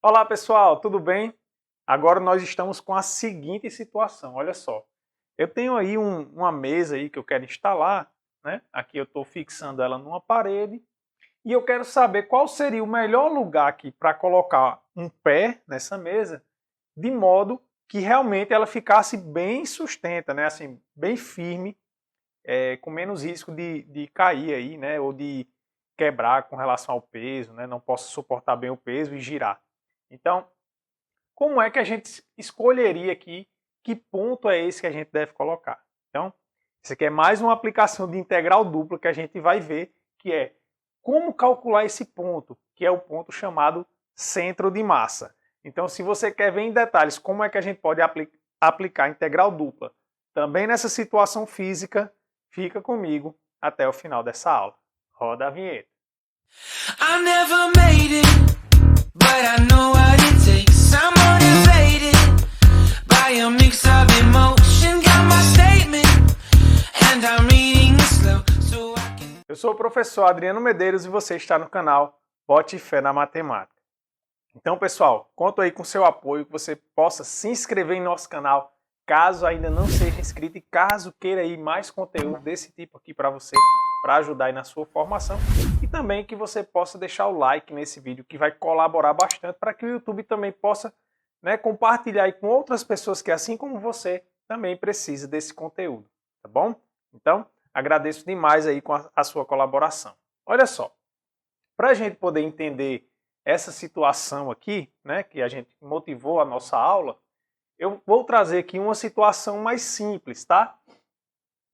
Olá pessoal, tudo bem? Agora nós estamos com a seguinte situação, olha só. Eu tenho aí uma mesa aí que eu quero instalar, né? Aqui eu estou fixando ela numa parede e eu quero saber qual seria o melhor lugar aqui para colocar um pé nessa mesa, de modo que realmente ela ficasse bem sustenta, né? Assim, bem firme, com menos risco de cair aí, né? Ou de quebrar com relação ao peso, né? Não possa suportar bem o peso e girar. Então, como é que a gente escolheria aqui que ponto é esse que a gente deve colocar? Então, isso aqui é mais uma aplicação de integral dupla que a gente vai ver, que é como calcular esse ponto, que é o ponto chamado centro de massa. Então, se você quer ver em detalhes como é que a gente pode aplicar integral dupla também nessa situação física, fica comigo até o final dessa aula. Roda a vinheta. I never made it, but I know what it takes. I'm motivated by a mix of emotion. Got my statement, and I'm reading it slow so I can... Eu sou o professor Adriano Medeiros e você está no canal Bote Fé na Matemática. Então, pessoal, conto aí com seu apoio, que você possa se inscrever em nosso canal, caso ainda não seja inscrito e caso queira aí mais conteúdo desse tipo aqui para você, para ajudar aí na sua formação. E também que você possa deixar o like nesse vídeo, que vai colaborar bastante para que o YouTube também possa, né, compartilhar aí com outras pessoas que, assim como você, também precisa desse conteúdo, tá bom? Então, agradeço demais aí com a sua colaboração. Olha só, para a gente poder entender essa situação aqui, né, que a gente motivou a nossa aula, eu vou trazer aqui uma situação mais simples, tá?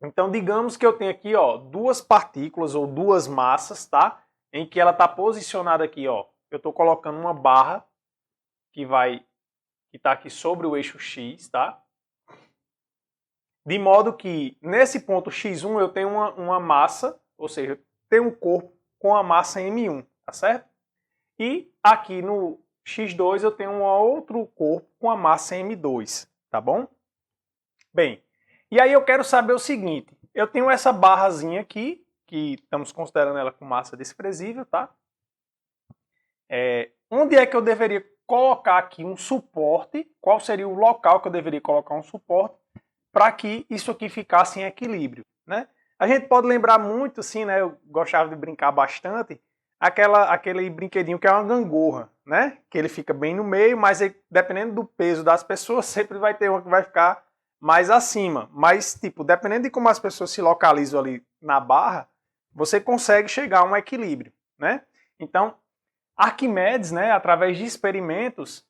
Então, digamos que eu tenho aqui, ó, duas partículas ou duas massas, tá? Em que ela está posicionada aqui, ó. Eu estou colocando uma barra que está aqui sobre o eixo X, tá? De modo que nesse ponto X1 eu tenho uma massa, ou seja, eu tenho um corpo com a massa M1, tá certo? E aqui no X2 eu tenho um outro corpo com a massa M2, tá bom? Bem, e aí eu quero saber o seguinte, eu tenho essa barrazinha aqui, que estamos considerando ela com massa desprezível, tá? Onde é que eu deveria colocar aqui um suporte? Qual seria o local que eu deveria colocar um suporte para que isso aqui ficasse em equilíbrio, né? A gente pode lembrar muito, assim, né? Eu gostava de brincar bastante, aquele brinquedinho que é uma gangorra, né? Que ele fica bem no meio, mas dependendo do peso das pessoas, sempre vai ter uma que vai ficar mais acima. Mas, tipo, dependendo de como as pessoas se localizam ali na barra, você consegue chegar a um equilíbrio, né? Então, Arquimedes, né, através de experimentos,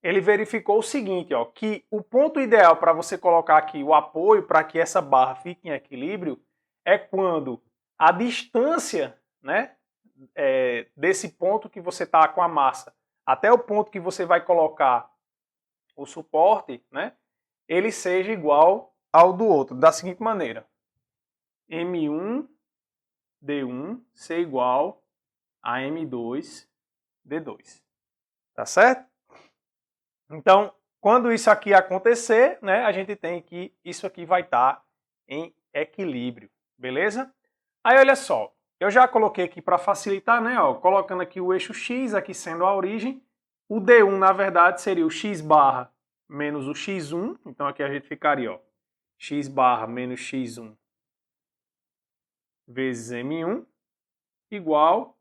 ele verificou o seguinte, ó, que o ponto ideal para você colocar aqui o apoio para que essa barra fique em equilíbrio é quando a distância, né, desse ponto que você está com a massa até o ponto que você vai colocar o suporte, né, ele seja igual ao do outro, da seguinte maneira. M1 D1 ser igual a M2 D2. Tá certo? Então, quando isso aqui acontecer, né, a gente tem que isso aqui vai estar em equilíbrio, beleza? Aí olha só, eu já coloquei aqui para facilitar, né, ó, colocando aqui o eixo X, aqui sendo a origem, o D1 na verdade seria o X barra menos o X1, então aqui a gente ficaria, ó, X barra menos X1 vezes M1 igual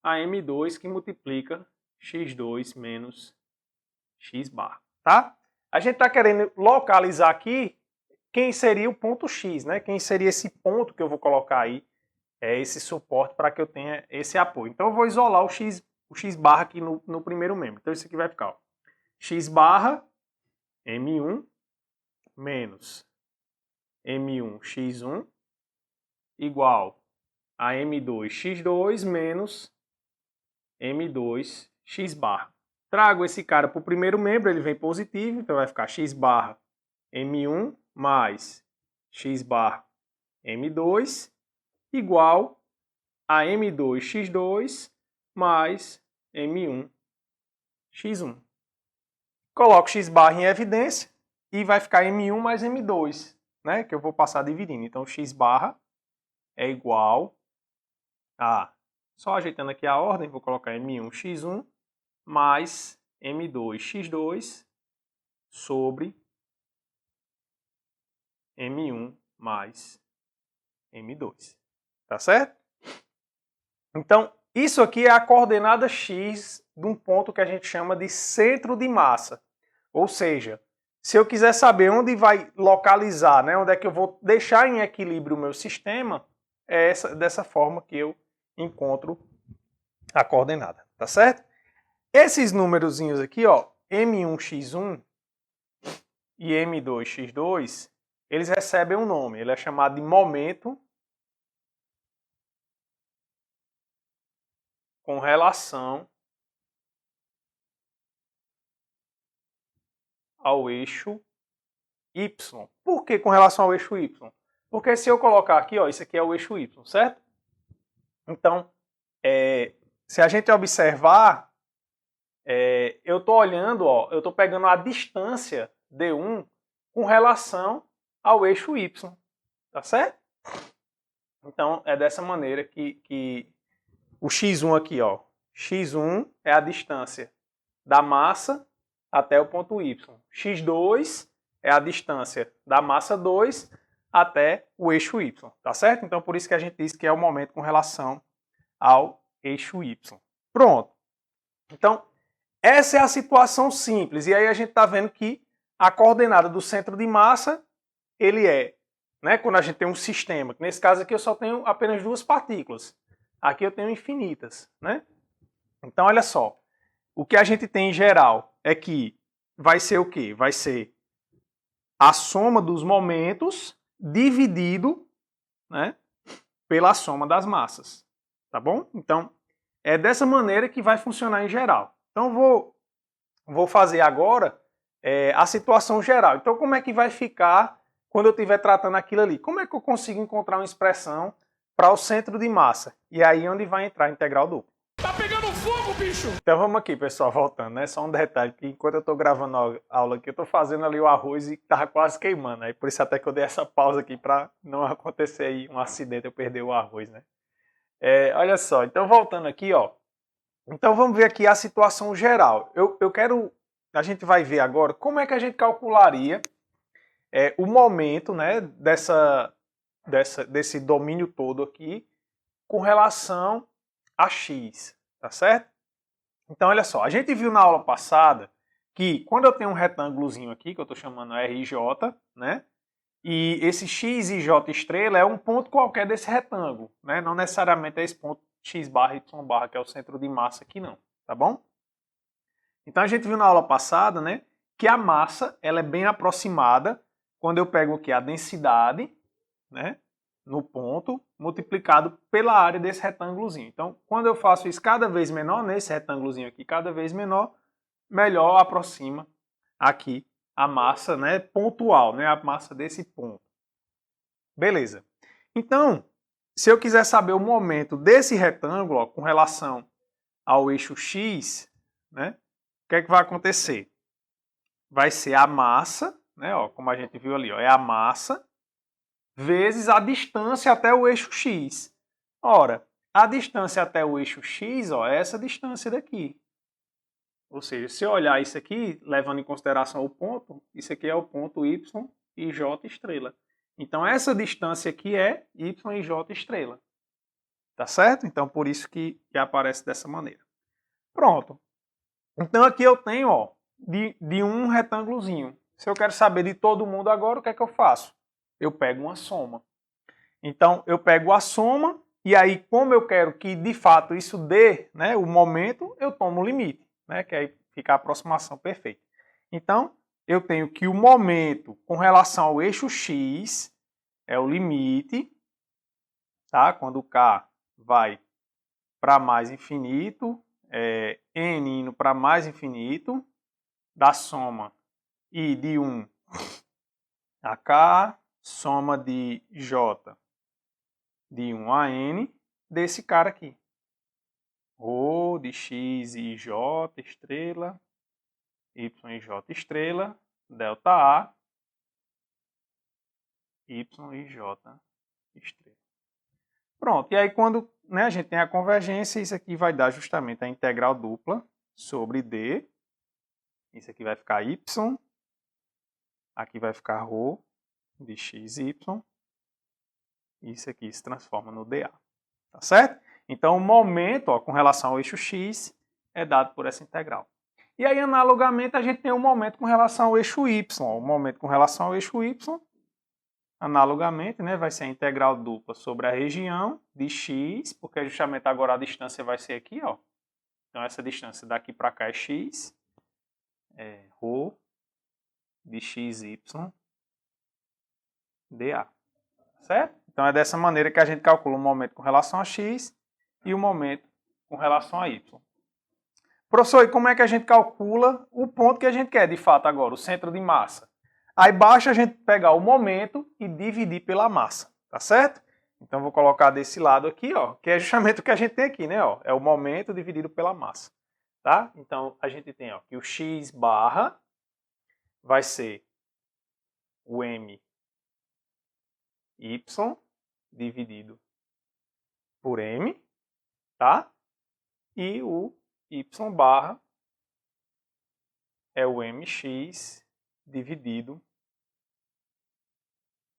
a M2 que multiplica X2 menos X barra, tá? A gente está querendo localizar aqui quem seria o ponto X, né? Quem seria esse ponto que eu vou colocar aí, esse suporte para que eu tenha esse apoio. Então eu vou isolar o X barra aqui no primeiro membro. Então isso aqui vai ficar, ó, X barra M1 menos M1 X1 igual a M2 X2 menos M2 X barra. Trago esse cara para o primeiro membro, ele vem positivo, então vai ficar X barra M1 mais X barra M2 igual a M2 X2 mais M1 X1. Coloco X barra em evidência e vai ficar M1 mais M2, né, que eu vou passar dividindo. Então X barra é igual a, só ajeitando aqui a ordem, vou colocar M1 X1 mais M2x2 sobre M1 mais M2. Tá certo? Então, isso aqui é a coordenada x de um ponto que a gente chama de centro de massa. Ou seja, se eu quiser saber onde vai localizar, né, onde é que eu vou deixar em equilíbrio o meu sistema, é dessa forma que eu encontro a coordenada. Tá certo? Esses númerozinhos aqui, ó, M1x1 e M2x2, eles recebem um nome. Ele é chamado de momento com relação ao eixo Y. Por que com relação ao eixo Y? Porque se eu colocar aqui, ó, isso aqui é o eixo Y, certo? Então, se a gente observar, eu estou olhando, ó, eu estou pegando a distância D1 com relação ao eixo Y, tá certo? Então, é dessa maneira que o x1 aqui, ó, x1 é a distância da massa até o ponto Y. x2 é a distância da massa 2 até o eixo Y, tá certo? Então, por isso que a gente diz que é o momento com relação ao eixo Y. Pronto. Então, essa é a situação simples. E aí a gente está vendo que a coordenada do centro de massa, ele é, né, quando a gente tem um sistema, que nesse caso aqui eu só tenho apenas duas partículas. Aqui eu tenho infinitas, né? Então, olha só. O que a gente tem em geral é que vai ser o quê? Vai ser a soma dos momentos dividido, né, pela soma das massas. Tá bom? Então, é dessa maneira que vai funcionar em geral. Então, vou fazer agora a situação geral. Então, como é que vai ficar quando eu estiver tratando aquilo ali? Como é que eu consigo encontrar uma expressão para o centro de massa? E aí onde vai entrar a integral dupla. Tá pegando fogo, bicho! Então vamos aqui, pessoal, voltando, né? Só um detalhe, que enquanto eu estou gravando a aula aqui, eu estou fazendo ali o arroz e estava quase queimando. Aí por isso até que eu dei essa pausa aqui para não acontecer aí um acidente, eu perder o arroz, né? Olha só, então voltando aqui, ó. Então vamos ver aqui a situação geral. A gente vai ver agora como é que a gente calcularia o momento, né, desse domínio todo aqui com relação a x, tá certo? Então, olha só, a gente viu na aula passada que quando eu tenho um retângulozinho aqui, que eu estou chamando RJ, né? E esse x e j estrela é um ponto qualquer desse retângulo, né? Não necessariamente é esse ponto x barra, y barra, que é o centro de massa aqui não, tá bom? Então, a gente viu na aula passada, né, que a massa, ela é bem aproximada quando eu pego aqui a densidade, né, no ponto, multiplicado pela área desse retângulozinho. Então, quando eu faço isso cada vez menor, nesse retângulozinho aqui, cada vez menor, melhor aproxima aqui a massa, né, pontual, né, a massa desse ponto. Beleza. Então, se eu quiser saber o momento desse retângulo, ó, com relação ao eixo x, né, o que é que vai acontecer? Vai ser a massa, né, ó, como a gente viu ali, ó, é a massa vezes a distância até o eixo x. Ora, a distância até o eixo x, ó, é essa distância daqui. Ou seja, se eu olhar isso aqui, levando em consideração o ponto, isso aqui é o ponto y e j estrela. Então, essa distância aqui é y e j estrela. Tá certo? Então, por isso que aparece dessa maneira. Pronto. Então, aqui eu tenho, ó, de um retângulozinho. Se eu quero saber de todo mundo agora, o que é que eu faço? Eu pego uma soma. Então, eu pego a soma e aí, como eu quero que, de fato, isso dê, né, o momento, eu tomo o limite, né, que aí fica a aproximação perfeita. Então, eu tenho que o momento com relação ao eixo x é o limite, tá? Quando o k vai para mais infinito, n indo para mais infinito, da soma i de 1 a k, soma de j de 1 a n, desse cara aqui. Rho de x e j estrela, y e j estrela, delta A, y e j estrela. Pronto, e aí quando, né, a gente tem a convergência, isso aqui vai dar justamente a integral dupla sobre D. Isso aqui vai ficar Y. Aqui vai ficar ρ de XY. Isso aqui se transforma no dA. Tá certo? Então, o momento, ó, com relação ao eixo x, é dado por essa integral. E aí, analogamente, a gente tem o momento com relação ao eixo y. O momento com relação ao eixo y, analogamente, né, vai ser a integral dupla sobre a região de x, porque justamente agora a distância vai ser aqui, ó. Então, essa distância daqui para cá é x, é ρ de xy dA. Certo? Então, é dessa maneira que a gente calcula o momento com relação a x e o momento com relação a y. Professor, e como é que a gente calcula o ponto que a gente quer, de fato, agora, o centro de massa? Aí basta a gente pegar o momento e dividir pela massa, tá certo? Então, vou colocar desse lado aqui, ó, que é justamente o que a gente tem aqui, né? Ó, é o momento dividido pela massa, tá? Então, a gente tem ó, que o x barra vai ser o m y dividido por m, tá? E o y barra é o mx dividido,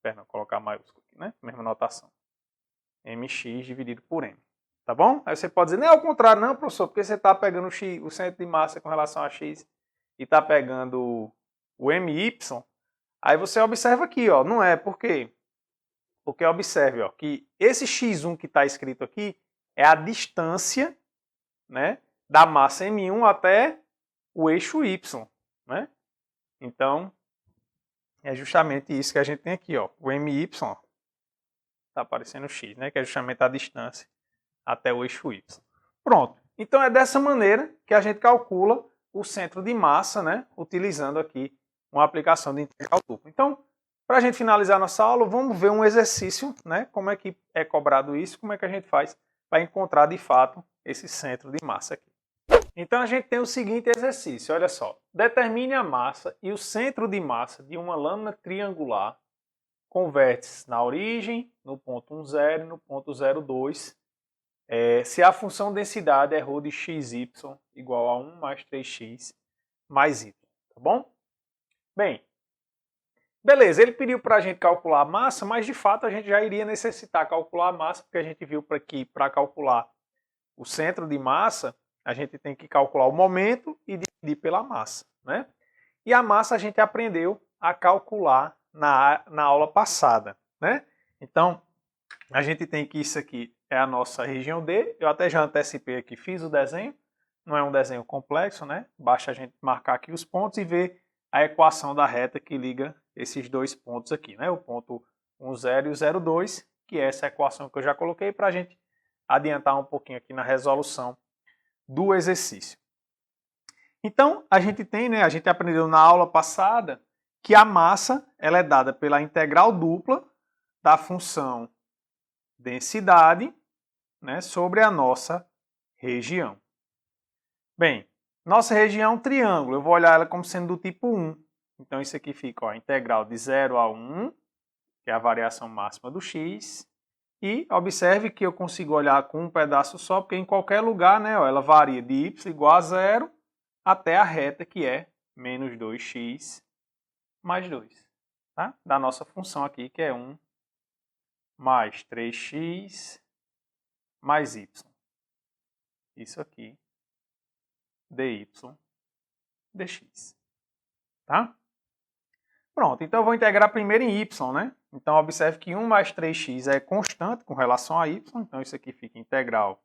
perdão, colocar maiúsculo aqui, né? Mesma notação. Mx dividido por m, tá bom? Aí você pode dizer, não é ao contrário, não, professor, porque você está pegando o centro de massa com relação a x e está pegando o my. Aí você observa aqui, ó, não é, por quê? Porque observe, ó, que esse x1 que está escrito aqui é a distância, né, da massa m1 até o eixo y, né? Então, é justamente isso que a gente tem aqui, ó, o my, está aparecendo x, né, que é justamente a distância até o eixo y. Pronto. Então, é dessa maneira que a gente calcula o centro de massa, né, utilizando aqui uma aplicação de integral dupla. Então, para a gente finalizar nossa aula, vamos ver um exercício, né? Como é que é cobrado isso, como é que a gente faz para encontrar de fato esse centro de massa aqui. Então a gente tem o seguinte exercício, olha só. Determine a massa e o centro de massa de uma lâmina triangular com vértices na origem, no ponto 10 e no ponto 02, se a função densidade é ρ de xy igual a 1 mais 3x mais y, tá bom? Bem, beleza, ele pediu para a gente calcular a massa, mas de fato a gente já iria necessitar calcular a massa, porque a gente viu que para calcular o centro de massa, a gente tem que calcular o momento e dividir pela massa, né? E a massa a gente aprendeu a calcular na aula passada, né? Então, a gente tem que isso aqui é a nossa região D, eu até já antecipei aqui, fiz o desenho, não é um desenho complexo, né? Basta a gente marcar aqui os pontos e ver a equação da reta que liga esses dois pontos aqui, né? O ponto 10 e o 02, que é essa equação que eu já coloquei para a gente adiantar um pouquinho aqui na resolução do exercício. Então, a gente tem, né, a gente aprendeu na aula passada que a massa ela é dada pela integral dupla da função densidade, né, sobre a nossa região. Bem, nossa região é um triângulo, eu vou olhar ela como sendo do tipo 1. Então, isso aqui fica ó, a integral de 0 a 1, que é a variação máxima do x. E observe que eu consigo olhar com um pedaço só, porque em qualquer lugar, né, ó, ela varia de y igual a 0 até a reta que é menos 2x mais 2. Tá? Da nossa função aqui, que é 1 mais 3x mais y. Isso aqui, dy dx. Tá? Pronto, então eu vou integrar primeiro em y, né? Então observe que 1 mais 3x é constante com relação a y, então isso aqui fica integral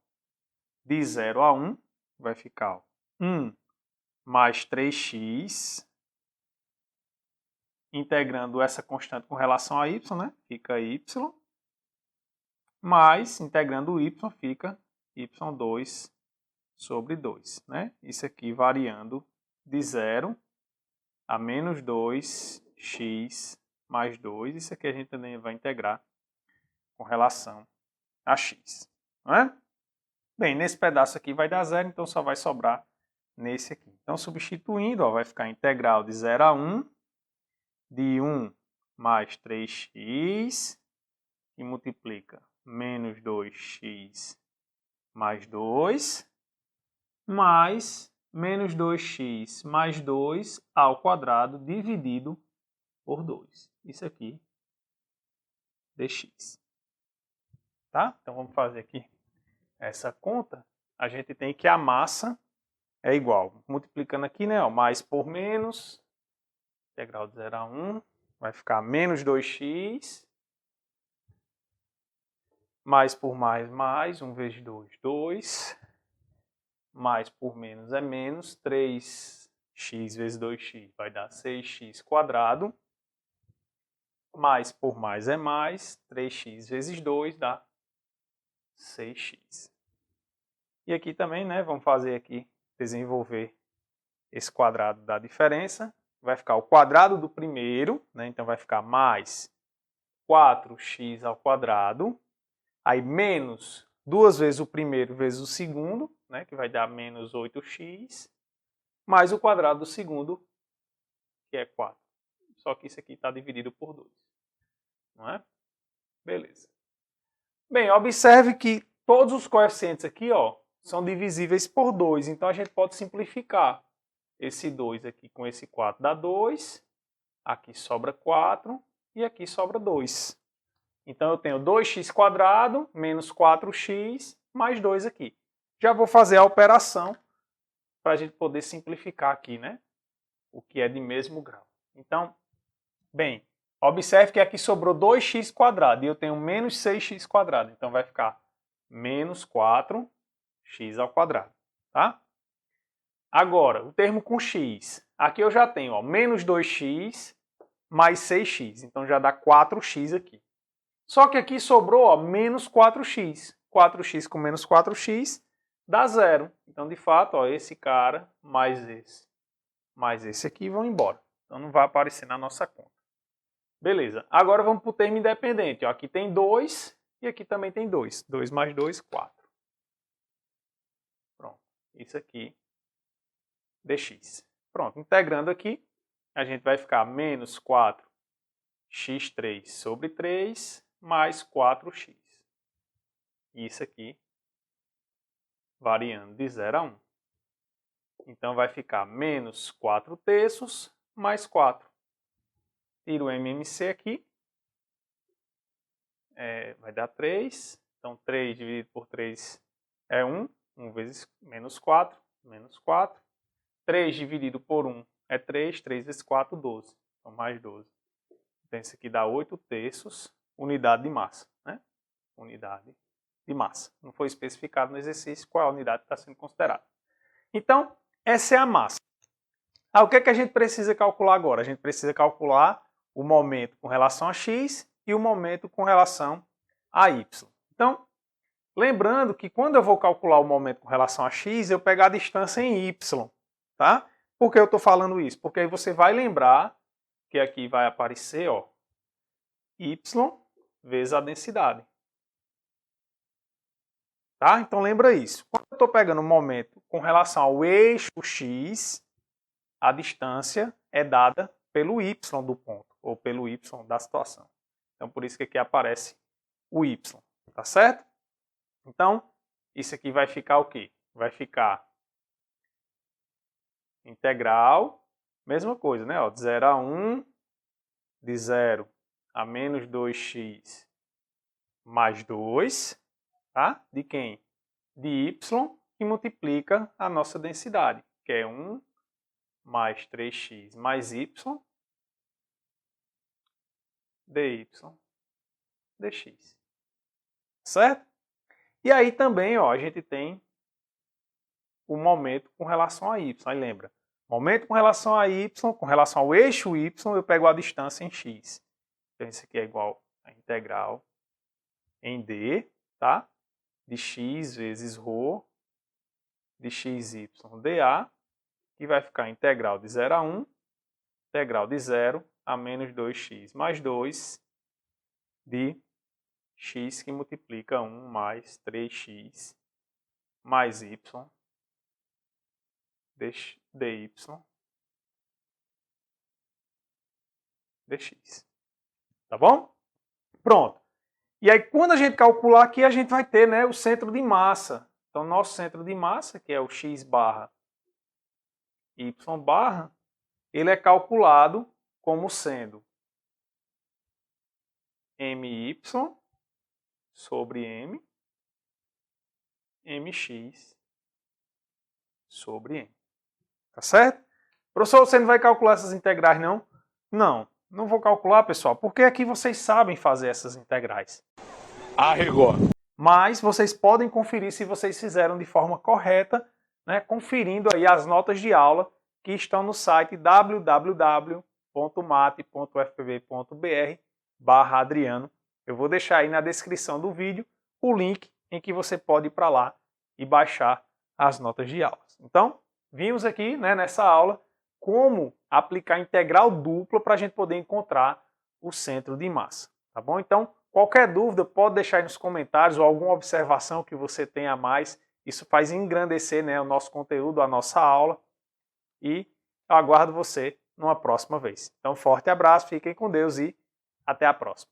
de 0 a 1, vai ficar ó, 1 mais 3x, integrando essa constante com relação a y, né? Fica y, mais integrando o y fica y2 sobre 2, né? Isso aqui variando de 0 a menos 2x mais 2, isso aqui a gente também vai integrar com relação a x, não é? Bem, nesse pedaço aqui vai dar 0, então só vai sobrar nesse aqui. Então, substituindo, ó, vai ficar integral de 0 a 1, de 1 mais 3x, que multiplica menos 2x mais 2, mais menos 2x mais 2 ao quadrado dividido por 2. Isso aqui, dx. Tá? Então, vamos fazer aqui essa conta. A gente tem que a massa é igual. Multiplicando aqui, né? Ó, mais por menos, integral de 0 a 1, vai ficar menos 2x, mais por mais, 1 vezes 2, 2, mais por menos é menos, 3x vezes 2x vai dar 6x quadrado, mais por mais é mais, 3x vezes 2 dá 6x. E aqui também, né, vamos fazer aqui, desenvolver esse quadrado da diferença. Vai ficar o quadrado do primeiro, né, então vai ficar mais 4x ao quadrado, aí menos 2 vezes o primeiro vezes o segundo, né, que vai dar menos 8x, mais o quadrado do segundo, que é 4. Só que isso aqui está dividido por 2. Não é? Beleza. Bem, observe que todos os coeficientes aqui, ó, são divisíveis por 2. Então, a gente pode simplificar esse 2 aqui com esse 4 dá 2. Aqui sobra 4 e aqui sobra 2. Então, eu tenho 2x² menos 4x mais 2 aqui. Já vou fazer a operação para a gente poder simplificar aqui, né? O que é de mesmo grau. Então, bem, observe que aqui sobrou 2x² e eu tenho menos 6x². Então, vai ficar menos 4x². Tá? Agora, o termo com x. Aqui eu já tenho ó, menos 2x mais 6x. Então, já dá 4x aqui. Só que aqui sobrou ó, menos 4x. 4x com menos 4x dá 0. Então, de fato, ó, esse cara mais esse aqui vão embora. Então, não vai aparecer na nossa conta. Beleza. Agora, vamos para o termo independente. Ó, aqui tem 2 e aqui também tem 2. 2 mais 2, 4. Pronto. Isso aqui, dx. Pronto. Integrando aqui, a gente vai ficar menos 4x3 sobre 3 mais 4x. Isso aqui, variando de 0 a 1. Então, vai ficar menos 4/3 mais 4. Tiro o MMC aqui. Vai dar 3. Então, 3 dividido por 3 é 1. 1 vezes menos 4. Menos 4. 3 dividido por 1 é 3. 3 vezes 4, 12. Então, mais 12. Então, isso aqui dá 8/3 unidade de massa. Né? Unidade de massa. Não foi especificado no exercício qual a unidade que está sendo considerada. Então, essa é a massa. O que é que a gente precisa calcular agora? A gente precisa calcular o momento com relação a x e o momento com relação a y. Então, lembrando que quando eu vou calcular o momento com relação a x, eu pego a distância em y. Tá? Por que eu estou falando isso? Porque aí você vai lembrar que aqui vai aparecer ó, y vezes a densidade. Tá? Então, lembra isso. Quando eu estou pegando o momento com relação ao eixo x, a distância é dada pelo y do ponto, ou pelo y da situação. Então, por isso que aqui aparece o y. Tá certo? Então, isso aqui vai ficar o quê? Vai ficar integral, mesma coisa, né? Ó, de 0 a 1, de 0 a menos 2x mais 2, tá? De quem? De y, que multiplica a nossa densidade, que é 1 mais 3x mais y, dy, dx. Certo? E aí também, ó, a gente tem o momento com relação a y. Aí lembra, momento com relação a y, com relação ao eixo y, eu pego a distância em x. Então, isso aqui é igual a integral em d, tá? De x vezes ρ, de xy dA, que vai ficar integral de 0 a 1, integral de 0 a menos 2x mais 2, de x que multiplica 1 mais 3x mais y dy dx. Tá bom? Pronto. E aí, quando a gente calcular aqui, a gente vai ter, né, o centro de massa. Então, nosso centro de massa, que é o x barra y barra, ele é calculado como sendo my sobre m, mx sobre m. Tá certo? Professor, você não vai calcular essas integrais, não? Não vou calcular, pessoal, porque aqui vocês sabem fazer essas integrais. Arregou. Mas vocês podem conferir se vocês fizeram de forma correta, né, conferindo aí as notas de aula que estão no site www.mate.fpb.br/Adriano. Eu vou deixar aí na descrição do vídeo o link em que você pode ir para lá e baixar as notas de aulas. Então, vimos aqui, né, nessa aula como aplicar integral dupla para a gente poder encontrar o centro de massa. Tá bom? Então, qualquer dúvida pode deixar aí nos comentários ou alguma observação que você tenha a mais. Isso faz engrandecer, né, o nosso conteúdo, a nossa aula. E eu aguardo você numa próxima vez. Então, forte abraço, fiquem com Deus e até a próxima.